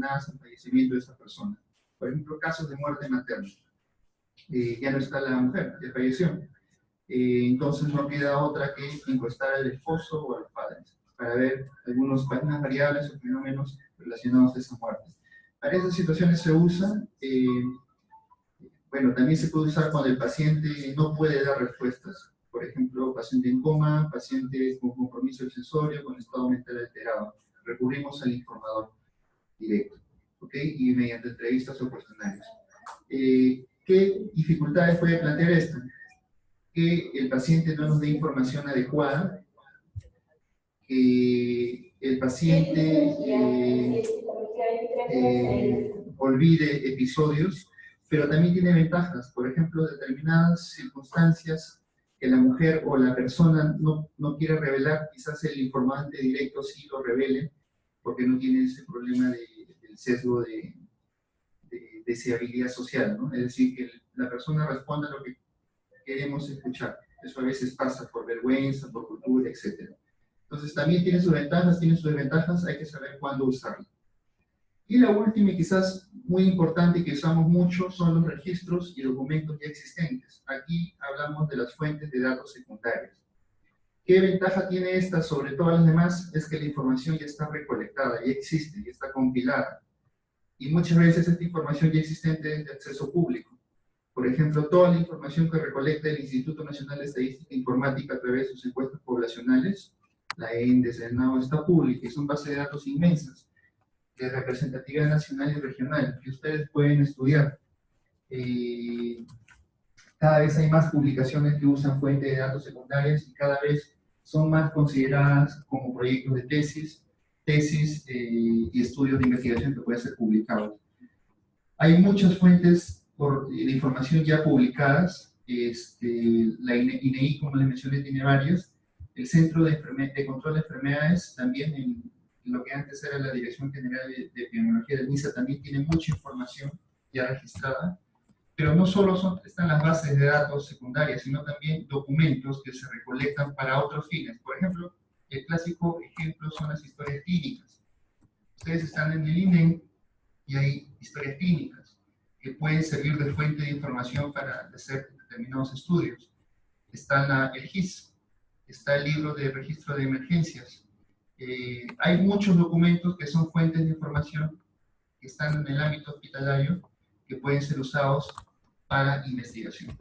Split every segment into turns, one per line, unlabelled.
relacionadas al fallecimiento de esa persona. Por ejemplo, casos de muerte materna. Ya no está la mujer, ya falleció. Entonces no queda otra que encuestar al esposo o a los padres para ver algunas variables o fenómenos relacionados a esa muerte. Para esas situaciones se usa, bueno, también se puede usar cuando el paciente no puede dar respuestas. Por ejemplo, paciente en coma, paciente con compromiso accesorio, con estado mental alterado. Recurrimos al informador directo, ¿ok? Y mediante entrevistas o cuestionarios. ¿Qué dificultades puede plantear esto? Que el paciente no nos dé información adecuada, que el paciente olvide episodios, pero también tiene ventajas. Por ejemplo, determinadas circunstancias que la mujer o la persona no quiere revelar, quizás el informante directo sí lo revele, porque no tiene ese problema del sesgo de deseabilidad social, ¿no? Es decir, que la persona responda a lo que queremos escuchar. Eso a veces pasa por vergüenza, por cultura, etc. Entonces también tiene sus ventajas, hay que saber cuándo usarlo. Y la última y quizás muy importante que usamos mucho son los registros y documentos ya existentes. Aquí hablamos de las fuentes de datos secundarios. ¿Qué ventaja tiene esta sobre todas las demás? Es que la información ya está recolectada, ya existe, ya está compilada. Y muchas veces esta información ya existente es de acceso público. Por ejemplo, toda la información que recolecta el Instituto Nacional de Estadística e Informática a través de sus encuestas poblacionales, la ENDES, el NAO, está pública y son bases de datos inmensas de representatividad nacional y regional que ustedes pueden estudiar. Cada vez hay más publicaciones que usan fuentes de datos secundarias y cada vez son más consideradas como proyectos de tesis y estudios de investigación que pueden ser publicados. Hay muchas fuentes de información ya publicadas. La INEI, como les mencioné, tiene varias. El Centro de Control de Enfermedades, también en lo que antes era la Dirección General de Epidemiología del MINSA, también tiene mucha información ya registrada. Pero no solo están las bases de datos secundarias, sino también documentos que se recolectan para otros fines. Por ejemplo, el clásico ejemplo son las historias clínicas. Ustedes están en el INEM y hay historias clínicas que pueden servir de fuente de información para hacer determinados estudios. Está el GIS, está el libro de registro de emergencias. Hay muchos documentos que son fuentes de información que están en el ámbito hospitalario que pueden ser usados para investigación.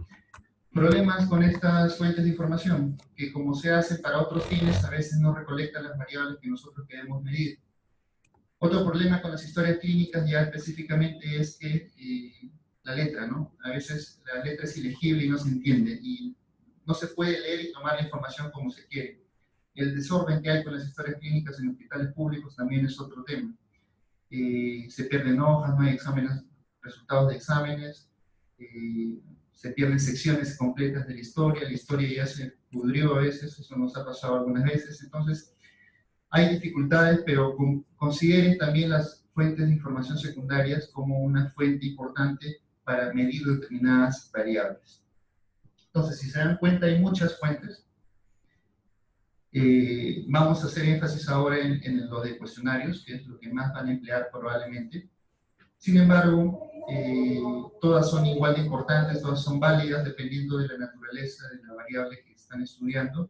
Problemas con estas fuentes de información, que como se hace para otros fines, a veces no recolectan las variables que nosotros queremos medir. Otro problema con las historias clínicas ya específicamente es que la letra, ¿no? A veces la letra es ilegible y no se entiende, y no se puede leer y tomar la información como se quiere. El desorden que hay con las historias clínicas en hospitales públicos también es otro tema. Se pierden hojas, no hay exámenes, resultados de exámenes, se pierden secciones completas de la historia ya se pudrió a veces, eso nos ha pasado algunas veces. Entonces hay dificultades, pero consideren también las fuentes de información secundarias como una fuente importante para medir determinadas variables. Entonces, si se dan cuenta, hay muchas fuentes. Vamos a hacer énfasis ahora en lo de cuestionarios, que es lo que más van a emplear probablemente. Sin embargo, todas son igual de importantes, todas son válidas dependiendo de la naturaleza de la variable que están estudiando,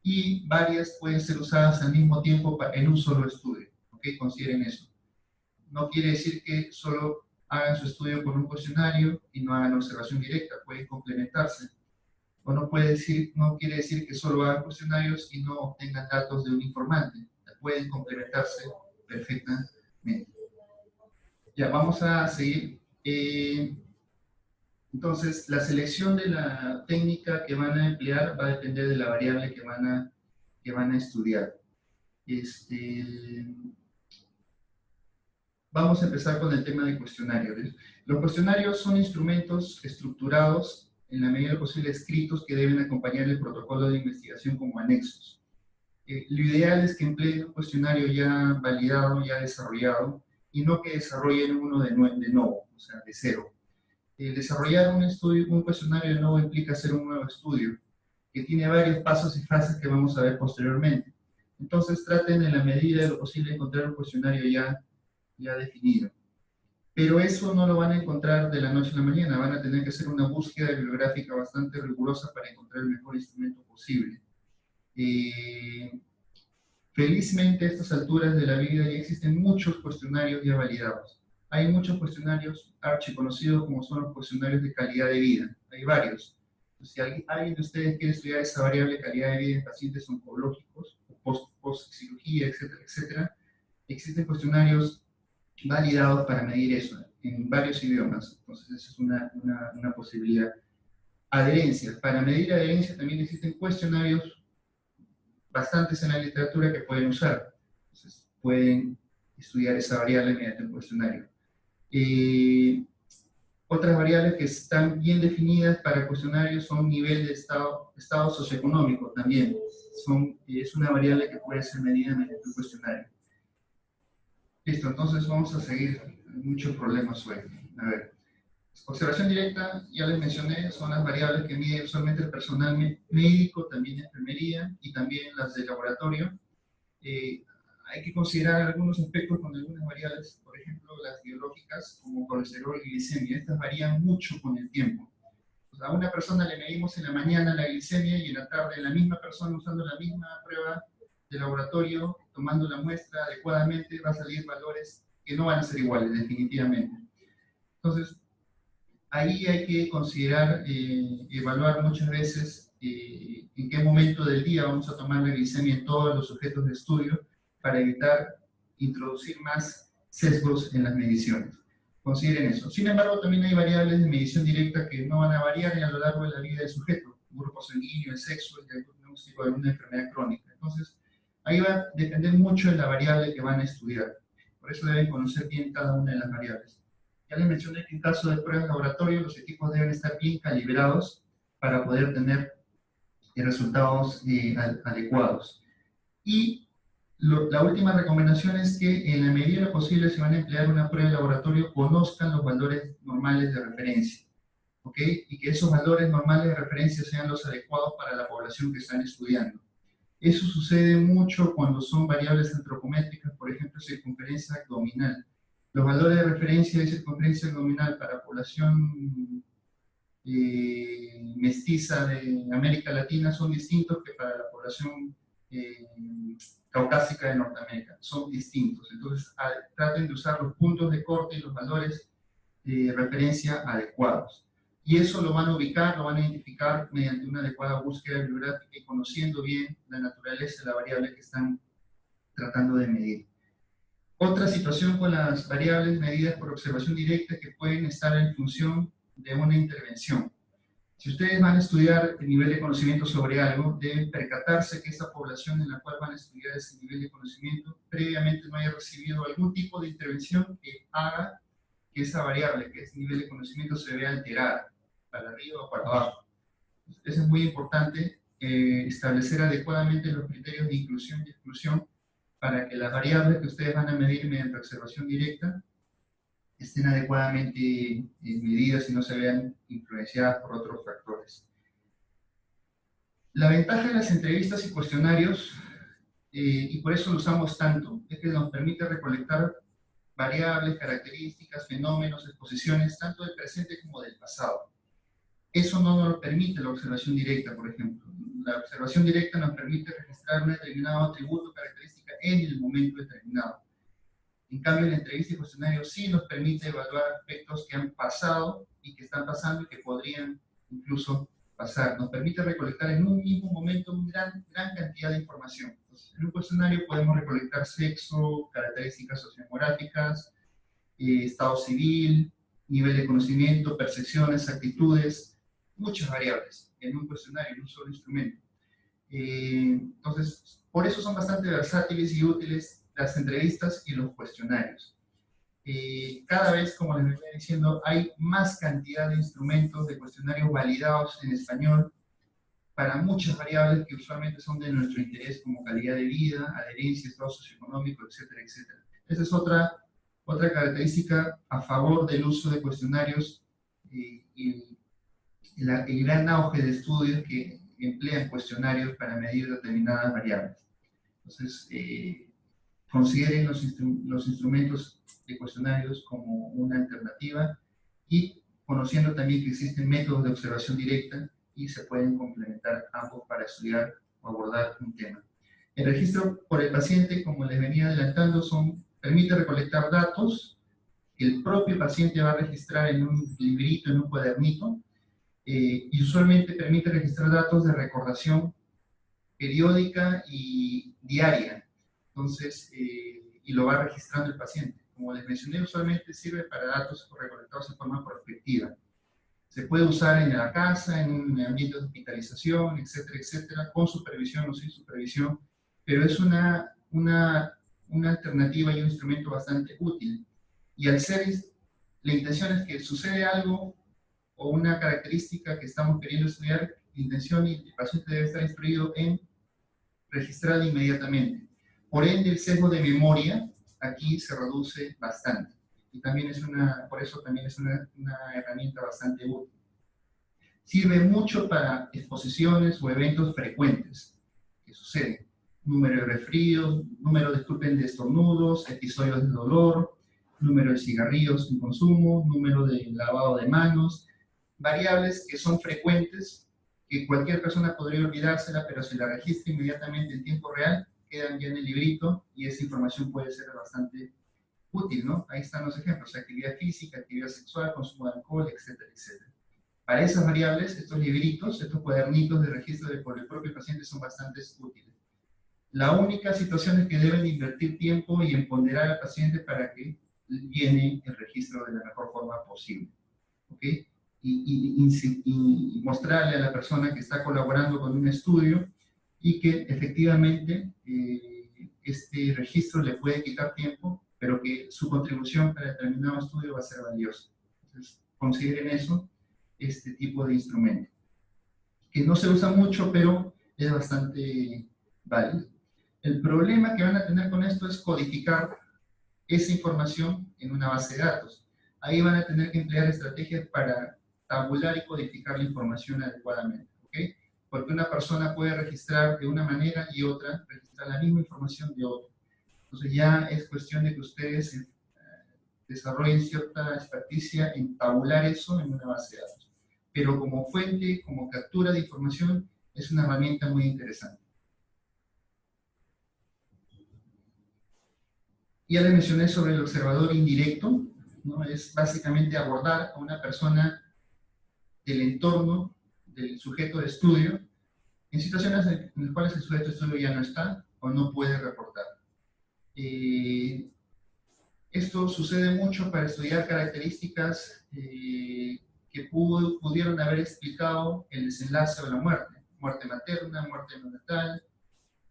y varias pueden ser usadas al mismo tiempo en un solo estudio. ¿Ok? Consideren eso. No quiere decir que solo hagan su estudio con un cuestionario y no hagan observación directa, pueden complementarse. O no quiere decir que solo hagan cuestionarios y no obtengan datos de un informante. Pueden complementarse perfectamente. Ya, vamos a seguir. Entonces, la selección de la técnica que van a emplear va a depender de la variable que van a estudiar. Vamos a empezar con el tema de cuestionarios. Los cuestionarios son instrumentos estructurados, en la medida de lo posible escritos, que deben acompañar el protocolo de investigación como anexos. Lo ideal es que empleen un cuestionario ya validado, ya desarrollado, y no que desarrollen uno de nuevo, o sea, de cero. Desarrollar un cuestionario de nuevo implica hacer un nuevo estudio, que tiene varios pasos y fases que vamos a ver posteriormente. Entonces traten en la medida de lo posible encontrar un cuestionario ya ya definido. Pero eso no lo van a encontrar de la noche a la mañana, van a tener que hacer una búsqueda bibliográfica bastante rigurosa para encontrar el mejor instrumento posible. Felizmente a estas alturas de la vida ya existen muchos cuestionarios ya validados. Hay muchos cuestionarios archiconocidos como son los cuestionarios de calidad de vida. Hay varios. Si alguien de ustedes quiere estudiar esa variable calidad de vida en pacientes oncológicos, post-cirugía, etcétera, etcétera, existen cuestionarios validados para medir eso en varios idiomas. Entonces, esa es una posibilidad. Adherencia. Para medir adherencia también existen cuestionarios bastantes en la literatura que pueden usar. Entonces, pueden estudiar esa variable mediante un cuestionario. Otras variables que están bien definidas para cuestionarios son nivel de estado socioeconómico también. Es una variable que puede ser medida mediante un cuestionario. Listo, entonces vamos a seguir. Hay muchos problemas hoy. A ver. Observación directa, ya les mencioné, son las variables que mide usualmente el personal médico, también enfermería y también las de laboratorio. Hay que considerar algunos aspectos con algunas variables, por ejemplo, las biológicas, como colesterol y glicemia. Estas varían mucho con el tiempo. Pues a una persona le medimos en la mañana la glicemia y en la tarde la misma persona usando la misma prueba de laboratorio, tomando la muestra adecuadamente, va a salir valores que no van a ser iguales, definitivamente. Entonces, ahí hay que considerar, evaluar muchas veces en qué momento del día vamos a tomar la glicemia en todos los sujetos de estudio para evitar introducir más sesgos en las mediciones. Consideren eso. Sin embargo, también hay variables de medición directa que no van a variar a lo largo de la vida del sujeto, grupo sanguíneo, el sexo, el diagnóstico de una enfermedad crónica. Entonces, ahí va a depender mucho de la variable que van a estudiar. Por eso deben conocer bien cada una de las variables. Ya les mencioné que en caso de pruebas de laboratorio, los equipos deben estar bien calibrados para poder tener resultados adecuados. Y la última recomendación es que en la medida de lo posible, si van a emplear una prueba de laboratorio, conozcan los valores normales de referencia. ¿Ok? Y que esos valores normales de referencia sean los adecuados para la población que están estudiando. Eso sucede mucho cuando son variables antropométricas, por ejemplo, circunferencia abdominal. Los valores de referencia de circunferencia abdominal para población mestiza de América Latina son distintos que para la población caucásica de Norteamérica. Son distintos. Entonces, traten de usar los puntos de corte y los valores de referencia adecuados. Y eso lo van a ubicar, lo van a identificar mediante una adecuada búsqueda bibliográfica y conociendo bien la naturaleza de la variable que están tratando de medir. Otra situación con las variables medidas por observación directa que pueden estar en función de una intervención. Si ustedes van a estudiar el nivel de conocimiento sobre algo, deben percatarse que esa población en la cual van a estudiar ese nivel de conocimiento previamente no haya recibido algún tipo de intervención que haga que esa variable, que ese nivel de conocimiento se vea alterada, para arriba o para abajo. Eso es muy importante, establecer adecuadamente los criterios de inclusión y exclusión para que las variables que ustedes van a medir mediante observación directa estén adecuadamente medidas y no se vean influenciadas por otros factores. La ventaja de las entrevistas y cuestionarios, y por eso lo usamos tanto, es que nos permite recolectar variables, características, fenómenos, exposiciones, tanto del presente como del pasado. Eso no nos lo permite la observación directa, por ejemplo. La observación directa nos permite registrar un determinado atributo o característica en el momento determinado. En cambio, la entrevista y cuestionario sí nos permite evaluar aspectos que han pasado y que están pasando y que podrían incluso pasar. Nos permite recolectar en un mismo momento una gran cantidad de información. Entonces, en un cuestionario podemos recolectar sexo, características sociodemográficas, estado civil, nivel de conocimiento, percepciones, actitudes, muchas variables en un cuestionario, en un solo instrumento. Entonces, por eso son bastante versátiles y útiles las entrevistas y los cuestionarios. Cada vez, como les venía diciendo, hay más cantidad de instrumentos de cuestionarios validados en español para muchas variables que usualmente son de nuestro interés, como calidad de vida, adherencia, estado socioeconómico, etcétera, etcétera. Esa es otra característica a favor del uso de cuestionarios y el gran auge de estudios que emplean cuestionarios para medir determinadas variables. Entonces, consideren los instrumentos de cuestionarios como una alternativa y conociendo también que existen métodos de observación directa y se pueden complementar ambos para estudiar o abordar un tema. El registro por el paciente, como les venía adelantando, permite recolectar datos que el propio paciente va a registrar en un librito, en un cuadernito, y usualmente permite registrar datos de recordación periódica y diaria. Entonces, y lo va registrando el paciente. Como les mencioné, usualmente sirve para datos recolectados en forma prospectiva. Se puede usar en la casa, en un ambiente de hospitalización, etcétera, etcétera, con supervisión o sin supervisión, pero es una alternativa y un instrumento bastante útil. Y al ser, la intención es que sucede algo o una característica que estamos queriendo estudiar, la intención y el paciente debe estar instruido en registrarla inmediatamente. Por ende, el sesgo de memoria aquí se reduce bastante. Y también por eso también es una herramienta bastante útil. Sirve mucho para exposiciones o eventos frecuentes que suceden. Número de resfríos, número, disculpen, de estornudos, episodios de dolor, número de cigarrillos en consumo, número de lavado de manos, variables que son frecuentes, que cualquier persona podría olvidársela, pero si la registra inmediatamente en tiempo real, quedan ya en el librito y esa información puede ser bastante útil, ¿no? Ahí están los ejemplos: actividad física, actividad sexual, consumo de alcohol, etcétera, etcétera. Para esas variables, estos libritos, estos cuadernitos de registro por el propio paciente son bastante útiles. La única situación es que deben invertir tiempo y empoderar al paciente para que llene el registro de la mejor forma posible, ¿ok? Y mostrarle a la persona que está colaborando con un estudio y que efectivamente este registro le puede quitar tiempo, pero que su contribución para determinado estudio va a ser valiosa. Entonces, consideren eso, este tipo de instrumento, que no se usa mucho, pero es bastante válido. El problema que van a tener con esto es codificar esa información en una base de datos. Ahí van a tener que emplear estrategias para tabular y codificar la información adecuadamente, ¿ok? Porque una persona puede registrar de una manera y otra registrar la misma información de otra. Entonces ya es cuestión de que ustedes desarrollen cierta experticia en tabular eso en una base de datos. Pero como fuente, como captura de información, es una herramienta muy interesante. Ya les mencioné sobre el observador indirecto, ¿no? Es básicamente abordar a una persona del entorno del sujeto de estudio en situaciones en las cuales el sujeto de estudio ya no está o no puede reportar. Esto sucede mucho para estudiar características que pudieron haber explicado el desenlace o la muerte. Muerte materna, muerte neonatal,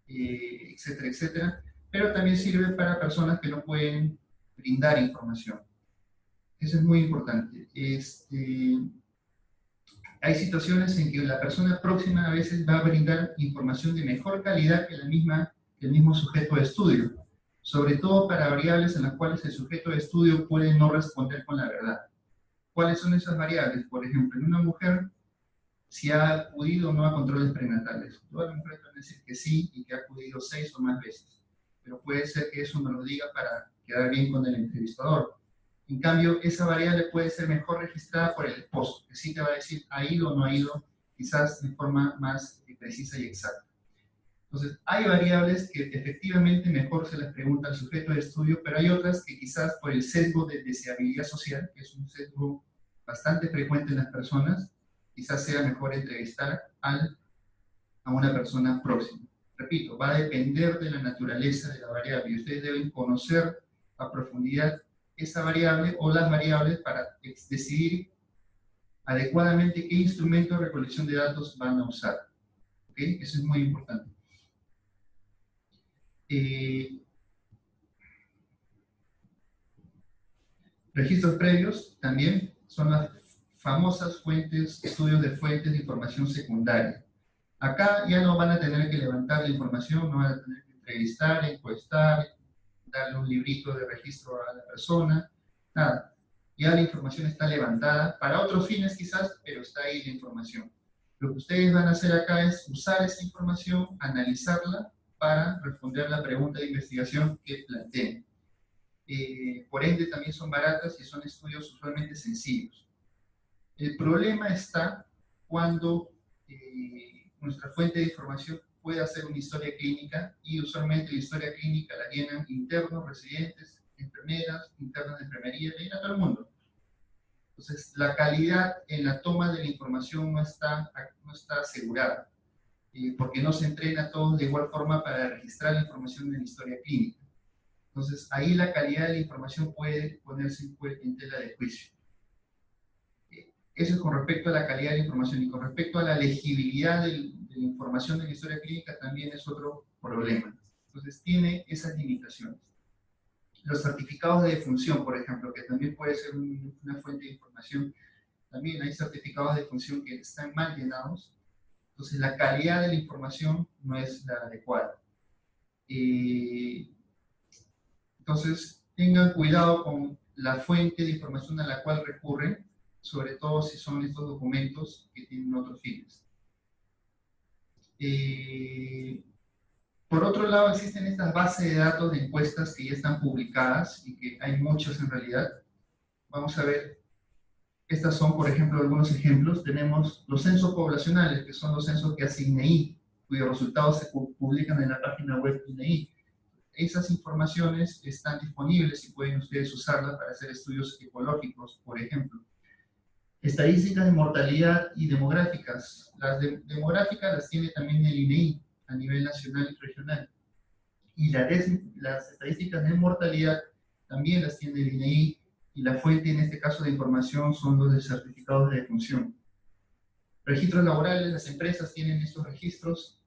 etcétera, etcétera. Pero también sirve para personas que no pueden brindar información. Eso es muy importante. Hay situaciones en que la persona próxima a veces va a brindar información de mejor calidad que el mismo sujeto de estudio, sobre todo para variables en las cuales el sujeto de estudio puede no responder con la verdad. ¿Cuáles son esas variables? Por ejemplo, en una mujer, si ha acudido o no a controles prenatales. Todas las mujeres van a decir que sí y que ha acudido 6 o más veces, pero puede ser que eso no lo diga para quedar bien con el entrevistador. En cambio, esa variable puede ser mejor registrada por el esposo, que sí te va a decir ha ido o no ha ido, quizás de forma más precisa y exacta. Entonces, hay variables que efectivamente mejor se les pregunta al sujeto de estudio, pero hay otras que quizás por el sesgo de deseabilidad social, que es un sesgo bastante frecuente en las personas, quizás sea mejor entrevistar a una persona próxima. Repito, va a depender de la naturaleza de la variable y ustedes deben conocer a profundidad esa variable o las variables para decidir adecuadamente qué instrumento de recolección de datos van a usar. ¿Okay? Eso es muy importante. Registros previos también son las famosas estudios de fuentes de información secundaria. Acá ya no van a tener que levantar la información, no van a tener que entrevistar, encuestar, darle un librito de registro a la persona, nada. Ya la información está levantada, para otros fines quizás, pero está ahí la información. Lo que ustedes van a hacer acá es usar esa información, analizarla, para responder la pregunta de investigación que planteen. Por ende, también son baratas y son estudios usualmente sencillos. El problema está cuando nuestra fuente de información puede hacer una historia clínica, y usualmente la historia clínica la llenan internos, residentes, enfermeras, internas de enfermería, la llena todo el mundo. Entonces, la calidad en la toma de la información no está asegurada, porque no se entrena a todos de igual forma para registrar la información de la historia clínica. Entonces, ahí la calidad de la información puede ponerse en tela de juicio. Eso es con respecto a la calidad de la información, y con respecto a la legibilidad de la información de la historia clínica también es otro problema. Entonces, tiene esas limitaciones. Los certificados de defunción, por ejemplo, que también puede ser una fuente de información, también hay certificados de defunción que están mal llenados, entonces la calidad de la información no es la adecuada. Entonces, tengan cuidado con la fuente de información a la cual recurren, sobre todo si son estos documentos que tienen otros fines. Por otro lado, existen estas bases de datos de encuestas que ya están publicadas, y que hay muchas en realidad. Vamos a ver, estas son, por ejemplo, algunos ejemplos. Tenemos los censos poblacionales, que son los censos que hace INEI, cuyos resultados se publican en la página web de INEI. Esas informaciones están disponibles y pueden ustedes usarlas para hacer estudios ecológicos, por ejemplo. Estadísticas de mortalidad y demográficas. Las demográficas las tiene también el INEI a nivel nacional y regional. Y las estadísticas de mortalidad también las tiene el INEI, y la fuente en este caso de información son los de certificados de defunción. Registros laborales, las empresas tienen estos registros.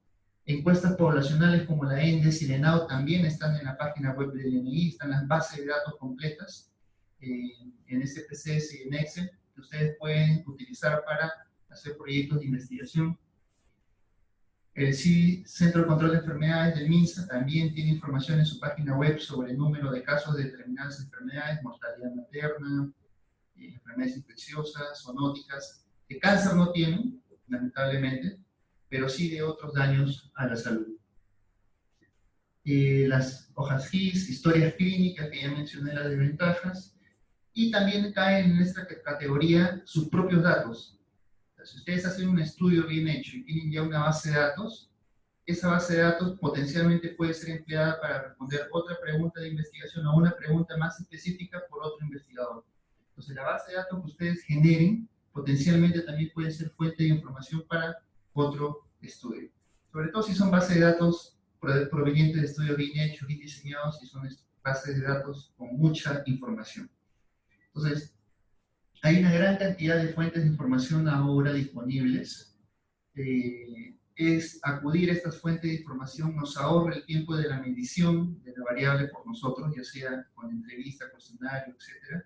Encuestas poblacionales como la ENDES y el ENAO también están en la página web del INEI, están las bases de datos completas en SPSS y en Excel, que ustedes pueden utilizar para hacer proyectos de investigación. El Centro de Control de Enfermedades del MINSA también tiene información en su página web sobre el número de casos de determinadas enfermedades, mortalidad materna, enfermedades infecciosas, zoonóticas. De cáncer no tienen, lamentablemente, pero sí de otros daños a la salud. Las hojas GIS, historias clínicas, que ya mencioné las desventajas, y también caen en esta categoría sus propios datos. Si ustedes hacen un estudio bien hecho y tienen ya una base de datos, esa base de datos potencialmente puede ser empleada para responder otra pregunta de investigación o una pregunta más específica por otro investigador. Entonces, la base de datos que ustedes generen potencialmente también puede ser fuente de información para otro estudio. Sobre todo si son bases de datos provenientes de estudios bien hechos, bien diseñados, y son bases de datos con mucha información. Entonces, hay una gran cantidad de fuentes de información ahora disponibles. Es acudir a estas fuentes de información nos ahorra el tiempo de la medición de la variable por nosotros, ya sea con entrevista, cuestionario, etcétera,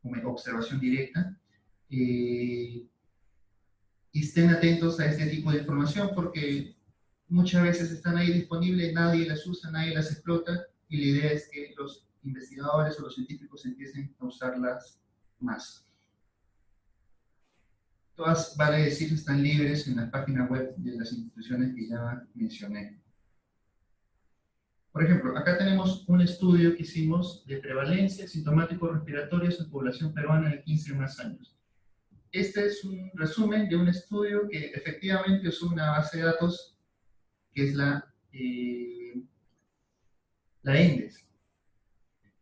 con observación directa. Y estén atentos a este tipo de información, porque muchas veces están ahí disponibles, nadie las usa, nadie las explota, y la idea es que los investigadores o los científicos empiecen a usarlas más. Todas, vale decir, están libres en la página web de las instituciones que ya mencioné. Por ejemplo, acá tenemos un estudio que hicimos de prevalencia sintomáticos respiratorios en población peruana de 15 o más años. Este es un resumen de un estudio que efectivamente usó una base de datos que es la ENDES,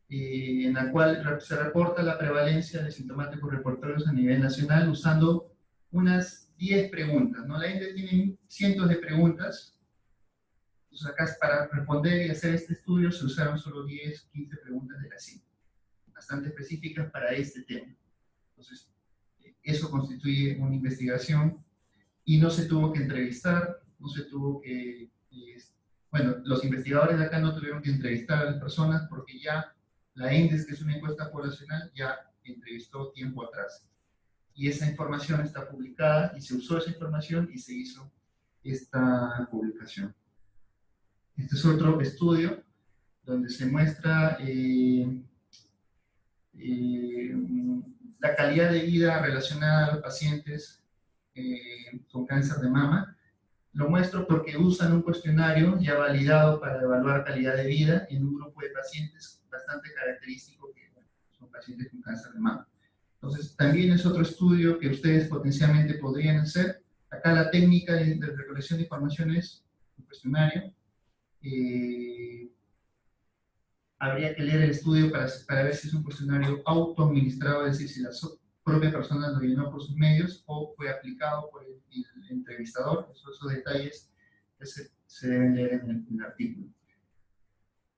en la cual se reporta la prevalencia de sintomáticos respiratorios a nivel nacional usando unas 10 preguntas, ¿no? La ENDES tiene cientos de preguntas. Entonces acá, para responder y hacer este estudio, se usaron solo 10, 15 preguntas de las 100, bastante específicas para este tema. Entonces, eso constituye una investigación, y no se tuvo que entrevistar, no se tuvo que... bueno, los investigadores de acá no tuvieron que entrevistar a las personas, porque ya la ENDES, que es una encuesta poblacional, ya entrevistó tiempo atrás. Y esa información está publicada, y se usó esa información y se hizo esta publicación. Este es otro estudio donde se muestra la calidad de vida relacionada a los pacientes con cáncer de mama. Lo muestro porque usan un cuestionario ya validado para evaluar calidad de vida en un grupo de pacientes bastante característico, que son pacientes con cáncer de mama. Entonces, también es otro estudio que ustedes potencialmente podrían hacer. Acá la técnica de recolección de información es un cuestionario. Habría que leer el estudio para ver si es un cuestionario autoadministrado, es decir, si la propia persona lo llenó por sus medios o fue aplicado por el entrevistador. Esos detalles que se deben leer en el artículo.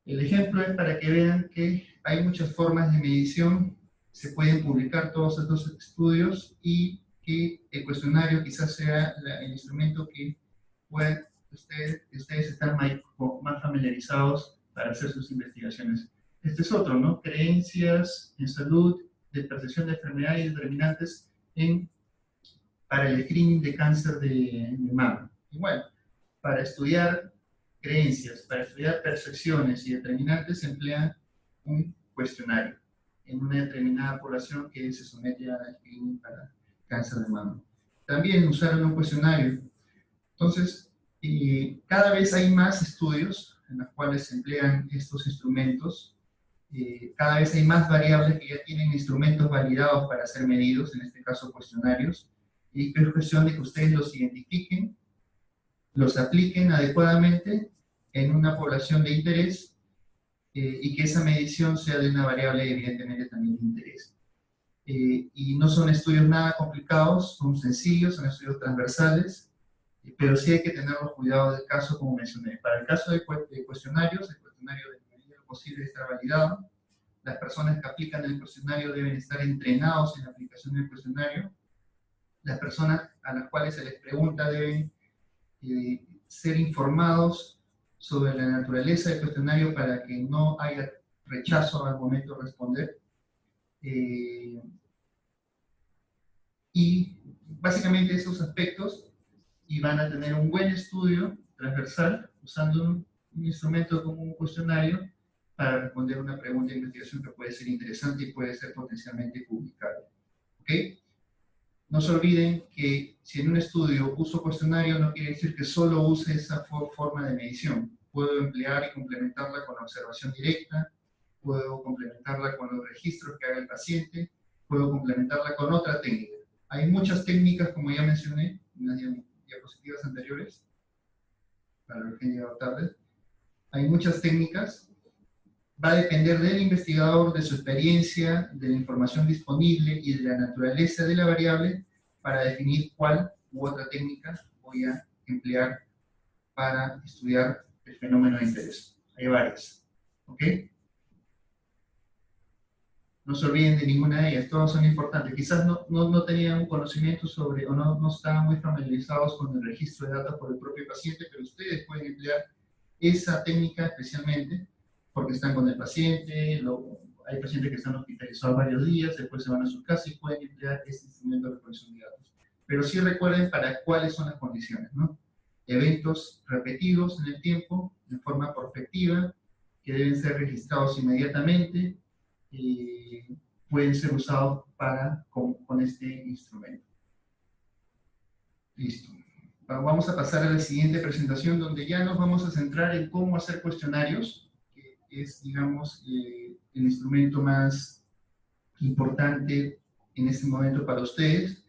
El ejemplo es para que vean que hay muchas formas de medición, se pueden publicar todos estos estudios y que el cuestionario quizás sea el instrumento que puedan ustedes están más familiarizados para hacer sus investigaciones. Este es otro, ¿no? Creencias en salud, de percepción de enfermedades determinantes para el screening de cáncer de mama. Igual, para estudiar creencias, para estudiar percepciones y determinantes se emplea un cuestionario en una determinada población que se somete al screening para cáncer de mama. También usaron un cuestionario. Entonces, cada vez hay más estudios en los cuales se emplean estos instrumentos. Cada vez hay más variables que ya tienen instrumentos validados para ser medidos, en este caso cuestionarios, y es cuestión de que ustedes los identifiquen, los apliquen adecuadamente en una población de interés y que esa medición sea de una variable evidentemente también de interés. Y no son estudios nada complicados, son sencillos, son estudios transversales, pero sí hay que tener los cuidados del caso, como mencioné. Para el caso de cuestionarios, el cuestionario de medida de lo posible está validado. Las personas que aplican el cuestionario deben estar entrenados en la aplicación del cuestionario. Las personas a las cuales se les pregunta deben ser informados sobre la naturaleza del cuestionario para que no haya rechazo al momento de responder. Y básicamente esos aspectos, y van a tener un buen estudio transversal usando un instrumento como un cuestionario para responder una pregunta de investigación que puede ser interesante y puede ser potencialmente publicable. ¿Ok? No se olviden que si en un estudio uso cuestionario no quiere decir que solo use esa forma de medición. Puedo emplear y complementarla con la observación directa, puedo complementarla con los registros que haga el paciente, puedo complementarla con otra técnica. Hay muchas técnicas, como ya mencioné en las diapositivas anteriores, para los que han llegado tarde. Hay muchas técnicas. Va a depender del investigador, de su experiencia, de la información disponible y de la naturaleza de la variable para definir cuál u otra técnica voy a emplear para estudiar el fenómeno de interés. Hay varias. ¿Ok? No se olviden de ninguna de ellas, todas son importantes. Quizás no tenían un conocimiento sobre, o no estaban muy familiarizados con el registro de datos por el propio paciente, pero ustedes pueden emplear esa técnica especialmente porque están con el paciente, hay pacientes que están hospitalizados varios días, después se van a su casa y pueden emplear este instrumento de recolección de datos. Pero sí recuerden para cuáles son las condiciones, ¿no? Eventos repetidos en el tiempo, de forma prospectiva, que deben ser registrados inmediatamente, pueden ser usados con este instrumento. Listo. Vamos a pasar a la siguiente presentación, donde ya nos vamos a centrar en cómo hacer cuestionarios, que es, digamos, el instrumento más importante en este momento para ustedes,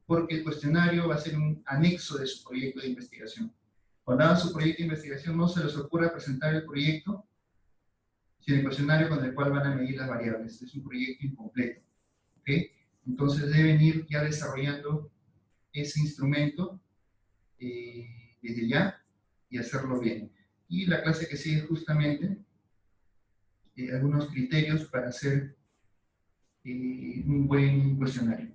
porque el cuestionario va a ser un anexo de su proyecto de investigación. Cuando hagan su proyecto de investigación, no se les ocurra presentar el proyecto sin el cuestionario con el cual van a medir las variables. Es un proyecto incompleto. ¿Ok? Entonces deben ir ya desarrollando ese instrumento desde ya y hacerlo bien. Y la clase que sigue justamente algunos criterios para hacer un buen cuestionario.